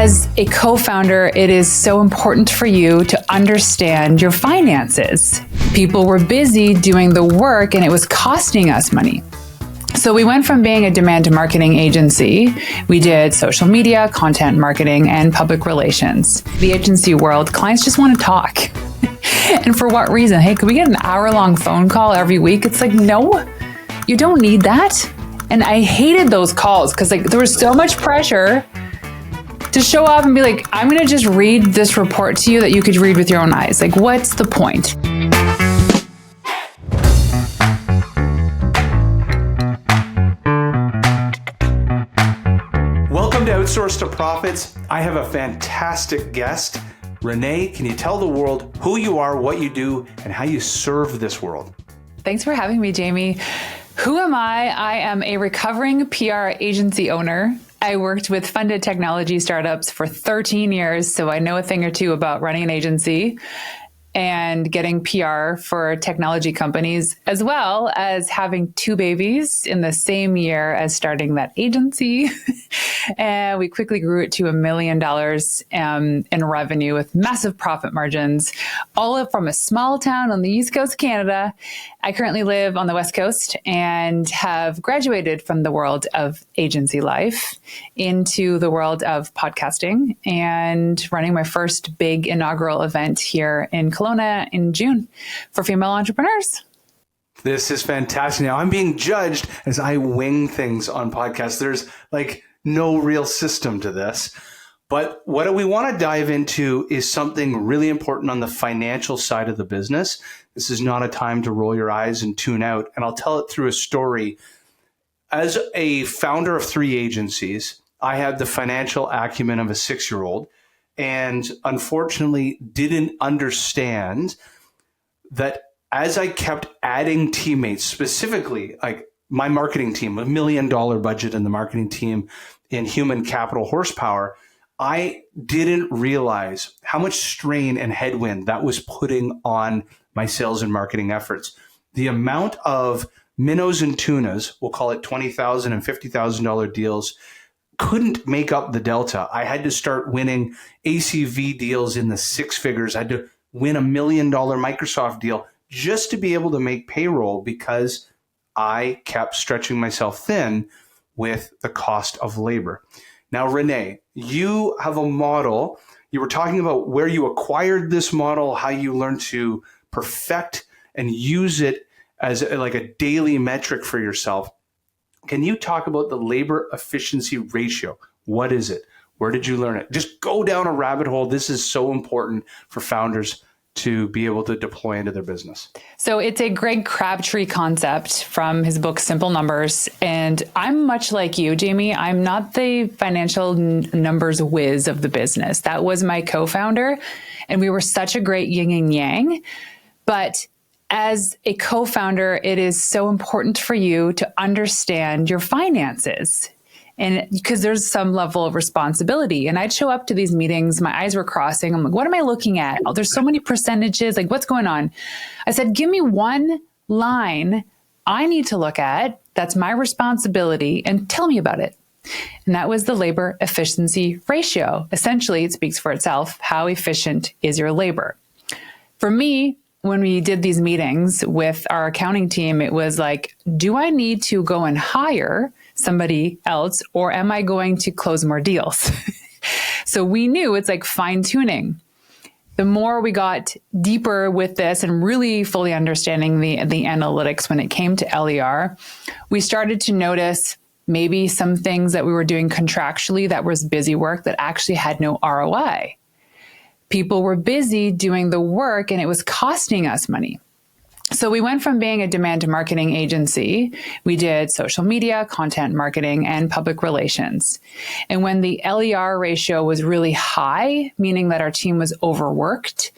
As a co-founder, it is so important for you to understand your finances. People were busy doing the work and it was costing us money. So we went from being a demand marketing agency. We did social media, content marketing, and public relations. The agency world, clients just want to talk. And for what reason? Hey, could we get an hour-long phone call every week? It's like, no, you don't need that. And I hated those calls because there was so much pressure to show up and be like, I'm going to just read this report to you that you could read with your own eyes. Like, what's the point? Welcome to Outsource to Profits. I have a fantastic guest. Renée, can you tell the world who you are, what you do, and how you serve this world? Thanks for having me, Jamie. Who am I? I am a recovering PR agency owner. I worked with funded technology startups for 13 years, so I know a thing or two about running an agency and getting PR for technology companies, as well as having 2 babies in the same year as starting that agency. And we quickly grew it to $1 million in revenue with massive profit margins, all from a small town on the East Coast of Canada. I currently live on the West Coast and have graduated from the world of agency life into the world of podcasting and running my first big inaugural event here in Kelowna in June for female entrepreneurs. This is fantastic. Now I'm being judged as I wing things on podcasts. There's no real system to this. But what we want to dive into is something really important on the financial side of the business. This is not a time to roll your eyes and tune out. And I'll tell it through a story. As a founder of 3 agencies, I had the financial acumen of a 6-year-old and unfortunately didn't understand that as I kept adding teammates, specifically like my marketing team, $1 million budget in the marketing team in human capital horsepower, I didn't realize how much strain and headwind that was putting on my sales and marketing efforts. The amount of minnows and tunas, we'll call it $20,000 and $50,000 deals, couldn't make up the delta. I had to start winning ACV deals in the 6 figures. I had to win $1 million Microsoft deal just to be able to make payroll because I kept stretching myself thin with the cost of labor. Now, Renée, you have a model. You were talking about where you acquired this model, how you learned to perfect and use it as a daily metric for yourself. Can you talk about the labor efficiency ratio? What is it? Where did you learn it? Just go down a rabbit hole. This is so important for founders to be able to deploy into their business. So it's a Greg Crabtree concept from his book, Simple Numbers. And I'm much like you, Jamie. I'm not the financial numbers whiz of the business. That was my co-founder. And we were such a great yin and yang. But as a co-founder, it is so important for you to understand your finances. And because there's some level of responsibility. And I'd show up to these meetings, my eyes were crossing. I'm like, what am I looking at? Oh, there's so many percentages. Like, what's going on? I said, give me one line I need to look at. That's my responsibility. And tell me about it. And that was the labor efficiency ratio. Essentially, it speaks for itself. How efficient is your labor? For me, when we did these meetings with our accounting team, it was like, do I need to go and hire somebody else, or am I going to close more deals? So we knew it's like fine tuning. The more we got deeper with this and really fully understanding the analytics when it came to LER, we started to notice maybe some things that we were doing contractually that was busy work that actually had no ROI. People were busy doing the work and it was costing us money. So we went from being a demand marketing agency. We did social media, content marketing, and public relations. And when the LER ratio was really high, meaning that our team was overworked,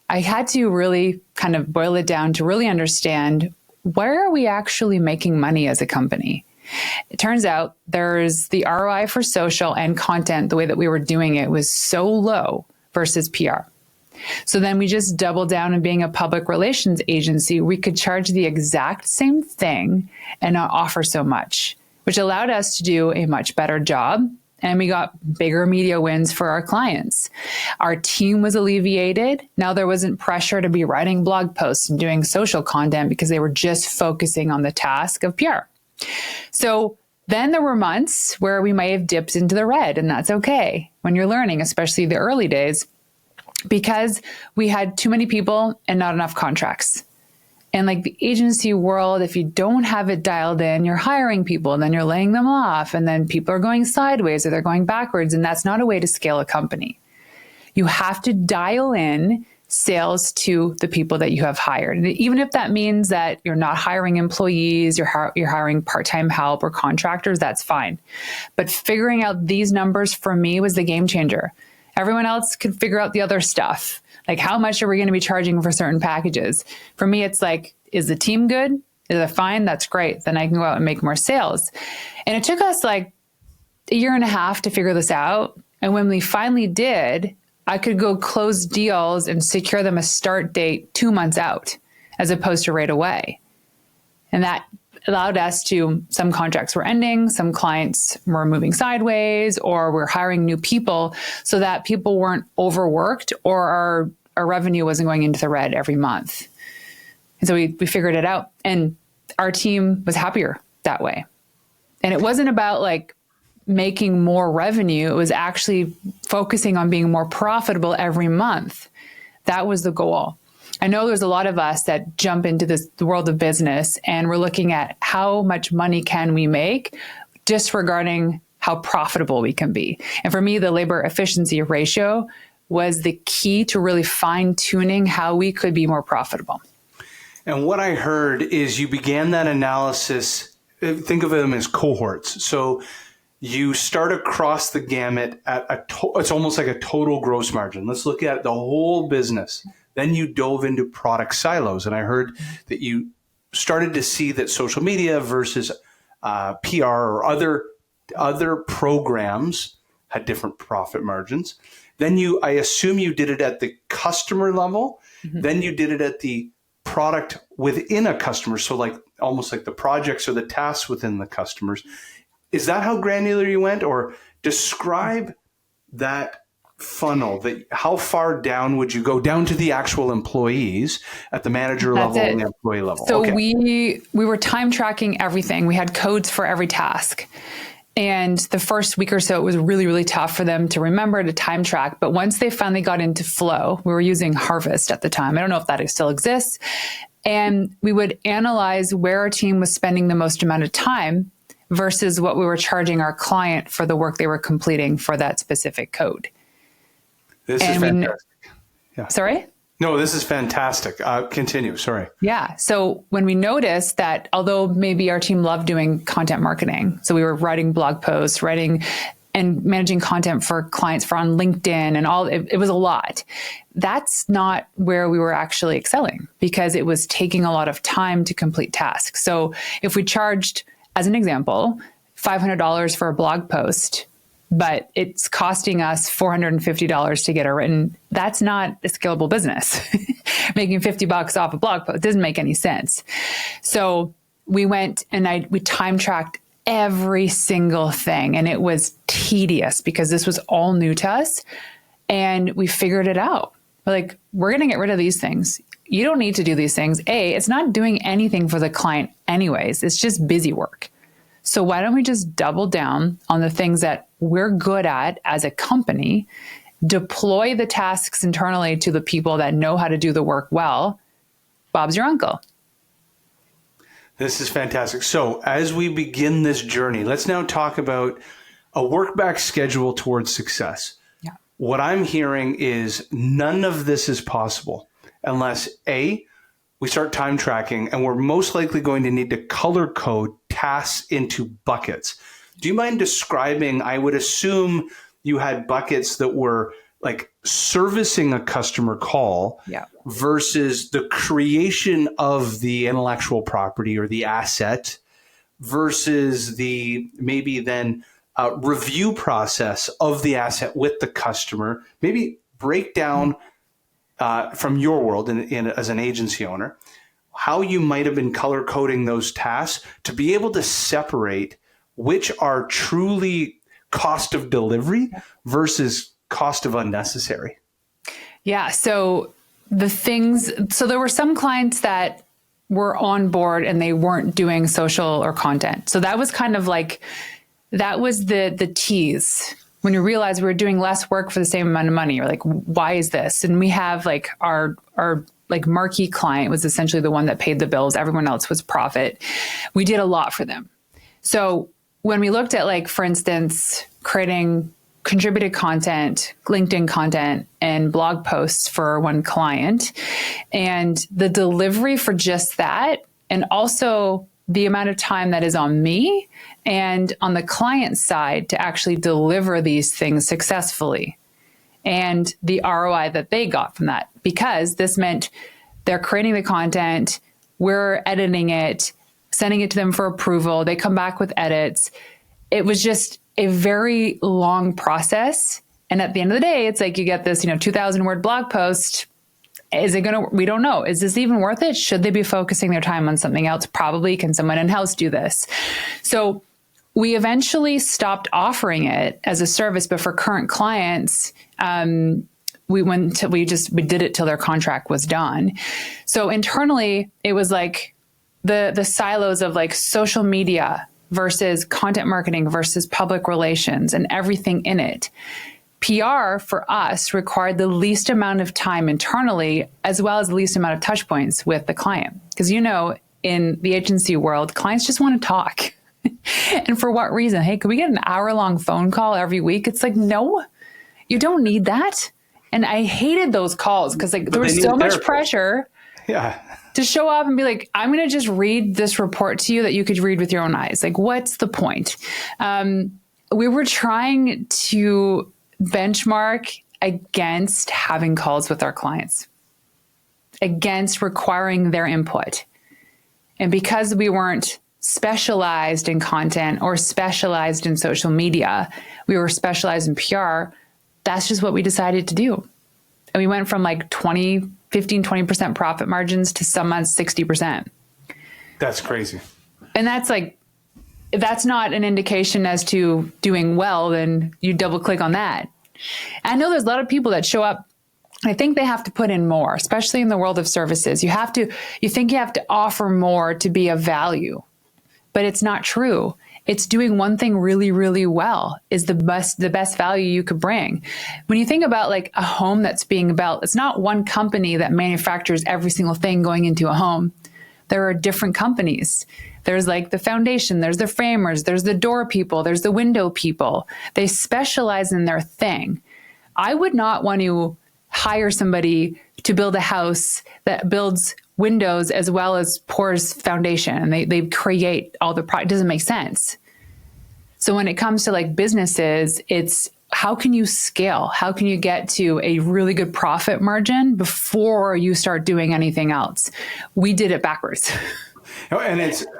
I had to really kind of boil it down to really understand, where are we actually making money as a company? It turns out there's the ROI for social and content, the way that we were doing it was so low versus PR. So then we just doubled down on being a public relations agency. We could charge the exact same thing and not offer so much, which allowed us to do a much better job and we got bigger media wins for our clients. Our team was alleviated. Now there wasn't pressure to be writing blog posts and doing social content because they were just focusing on the task of PR. So then there were months where we may have dipped into the red, and that's okay when you're learning, especially the early days, because we had too many people and not enough contracts. And like the agency world, if you don't have it dialed in, you're hiring people and then you're laying them off, and then people are going sideways or they're going backwards. And that's not a way to scale a company. You have to dial in sales to the people that you have hired. And even if that means that you're not hiring employees, you're hiring part-time help or contractors, that's fine. But figuring out these numbers for me was the game changer. Everyone else could figure out the other stuff. Like, how much are we going to be charging for certain packages? For me, it's like, is the team good? Is it fine? That's great. Then I can go out and make more sales. And it took us like a year and a half to figure this out. And when we finally did, I could go close deals and secure them a start date 2 months out, as opposed to right away. And that allowed us to, some contracts were ending, some clients were moving sideways, or we're hiring new people so that people weren't overworked or our revenue wasn't going into the red every month. And so we figured it out, and our team was happier that way. And it wasn't about like making more revenue. It was actually focusing on being more profitable every month. That was the goal. I know there's a lot of us that jump into the world of business and we're looking at how much money can we make, disregarding how profitable we can be. And for me, the labor efficiency ratio was the key to really fine tuning how we could be more profitable. And what I heard is you began that analysis, think of them as cohorts. So you start across the gamut at it's almost like a total gross margin. Let's look at the whole business. Then you dove into product silos. And I heard that you started to see that social media versus PR or other programs had different profit margins. Then I assume you did it at the customer level. Mm-hmm. Then you did it at the product within a customer. So like almost like the projects or the tasks within the customers. Is that how granular you went? Or describe that funnel, that how far down would you go down to the actual employees at the manager level and the employee level? So okay. we were time tracking everything. We had codes for every task. And the first week or so, it was really, really tough for them to remember to time track. But once they finally got into flow, we were using Harvest at the time. I don't know if that still exists. And we would analyze where our team was spending the most amount of time versus what we were charging our client for the work they were completing for that specific code. This is fantastic. Yeah. Sorry? No, this is fantastic. Continue. Sorry. Yeah. So when we noticed that, although maybe our team loved doing content marketing, so we were writing blog posts, writing and managing content for clients for on LinkedIn and all, it was a lot. That's not where we were actually excelling because it was taking a lot of time to complete tasks. So if we charged, as an example, $500 for a blog post, but it's costing us $450 to get it written, that's not a scalable business. Making $50 off a blog post doesn't make any sense. So we went and we time tracked every single thing, and it was tedious because this was all new to us, and we figured it out. We're like, we're going to get rid of these things. You don't need to do these things. It's not doing anything for the client anyways. It's just busy work. So why don't we just double down on the things that we're good at as a company, deploy the tasks internally to the people that know how to do the work well? Bob's your uncle. This is fantastic. So as we begin this journey, let's now talk about a work back schedule towards success. Yeah. What I'm hearing is none of this is possible unless A, we start time tracking, and we're most likely going to need to color code tasks into buckets. Do you mind describing, I would assume you had buckets that were like servicing a customer call versus the creation of the intellectual property or the asset versus the maybe then review process of the asset with the customer. Maybe break down from your world as an agency owner, how you might have been color coding those tasks to be able to separate which are truly cost of delivery versus cost of unnecessary? Yeah. So there were some clients that were on board and they weren't doing social or content. So that was kind of like, that was the tease. When you realize we were doing less work for the same amount of money, you're like, why is this? And we have like our like marquee client was essentially the one that paid the bills. Everyone else was profit. We did a lot for them. So when we looked at, like, for instance, creating contributed content, LinkedIn content, and blog posts for one client, and the delivery for just that, and also the amount of time that is on me and on the client side to actually deliver these things successfully, and the ROI that they got from that, because this meant they're creating the content, we're editing it, sending it to them for approval. They come back with edits. It was just a very long process. And at the end of the day, it's like you get this, 2,000 word blog post. Is it we don't know. Is this even worth it? Should they be focusing their time on something else? Probably. Can someone in-house do this? So we eventually stopped offering it as a service, but for current clients, we did it till their contract was done. So internally, it was like the silos of like social media versus content marketing versus public relations and everything in it. PR for us required the least amount of time internally, as well as the least amount of touch points with the client. Because, in the agency world, clients just want to talk. And for what reason? Hey, can we get an hour-long phone call every week? It's like, no, you don't need that. And I hated those calls because there was so much pressure. Yeah. To show up and be like, I'm going to just read this report to you that you could read with your own eyes. Like, what's the point? We were trying to benchmark against having calls with our clients, against requiring their input. And because we weren't specialized in content or specialized in social media, we were specialized in PR. That's just what we decided to do. And we went from like 15-20% profit margins to some months 60%. That's crazy. And that's like, if that's not an indication as to doing well, then you double click on that. I know there's a lot of people that show up, I think they have to put in more, especially in the world of services. You think you have to offer more to be of value, but it's not true. It's doing one thing really, really well is the best value you could bring. When you think about like a home that's being built, it's not one company that manufactures every single thing going into a home. There are different companies. There's like the foundation, there's the framers, there's the door people, there's the window people. They specialize in their thing. I would not want to hire somebody to build a house that builds windows as well as pours foundation, and they create all the product. It doesn't make sense. So when it comes to like businesses, it's how can you scale? How can you get to a really good profit margin before you start doing anything else? We did it backwards. And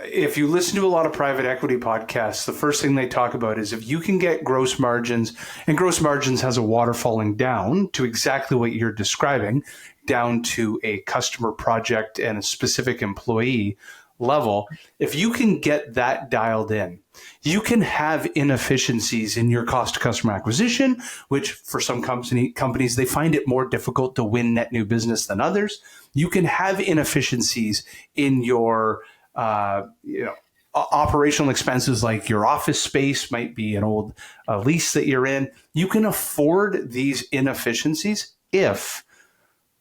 if you listen to a lot of private equity podcasts, the first thing they talk about is if you can get gross margins, and gross margins has a waterfalling down to exactly what you're describing, down to a customer project and a specific employee level. If you can get that dialed in, you can have inefficiencies in your cost to customer acquisition, which for some companies, they find it more difficult to win net new business than others. You can have inefficiencies in your operational expenses, like your office space might be an old lease that you're in. You can afford these inefficiencies if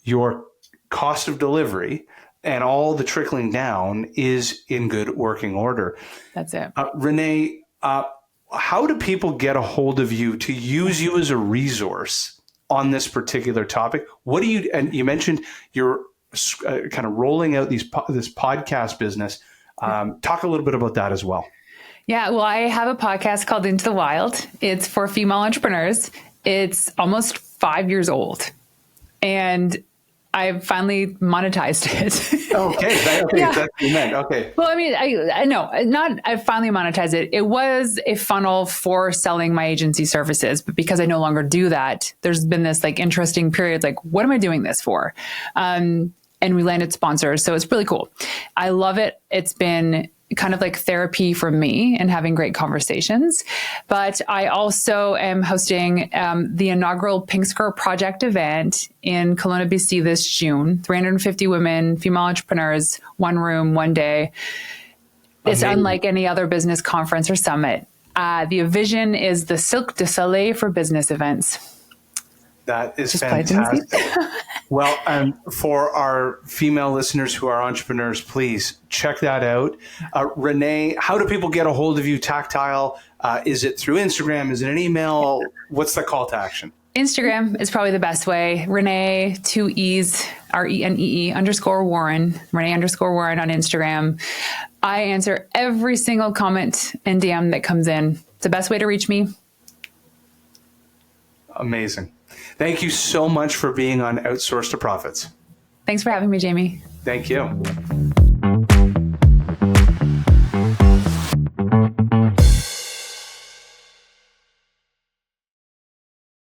your cost of delivery and all the trickling down is in good working order. That's it. Renée, how do people get a hold of you to use you as a resource on this particular topic? And you mentioned you're kind of rolling out this podcast business. Talk a little bit about that as well. Yeah, well, I have a podcast called Into the Wild. It's for female entrepreneurs. It's almost 5 years old. And I've finally monetized it. Okay. Yeah. That's what you meant. Okay. Well, I mean, I know, I finally monetized it. It was a funnel for selling my agency services, but because I no longer do that, there's been this like interesting period, like, what am I doing this for? And we landed sponsors. So it's really cool. I love it. It's been kind of like therapy for me and having great conversations. But I also am hosting the inaugural Pink Skirt Project event in Kelowna, BC this June. 350 women, female entrepreneurs, one room, one day. It's unlike any other business conference or summit. The vision is the Cirque du Soleil for business events. That is fantastic. Well, for our female listeners who are entrepreneurs, please check that out. Renée, how do people get a hold of you tactile? Is it through Instagram? Is it an email? What's the call to action? Instagram is probably the best way. Renée, 2 E's, RENEE _Warren, Renée _Warren on Instagram. I answer every single comment and DM that comes in. It's the best way to reach me. Amazing. Thank you so much for being on Outsource to Profits. Thanks for having me, Jamie. Thank you.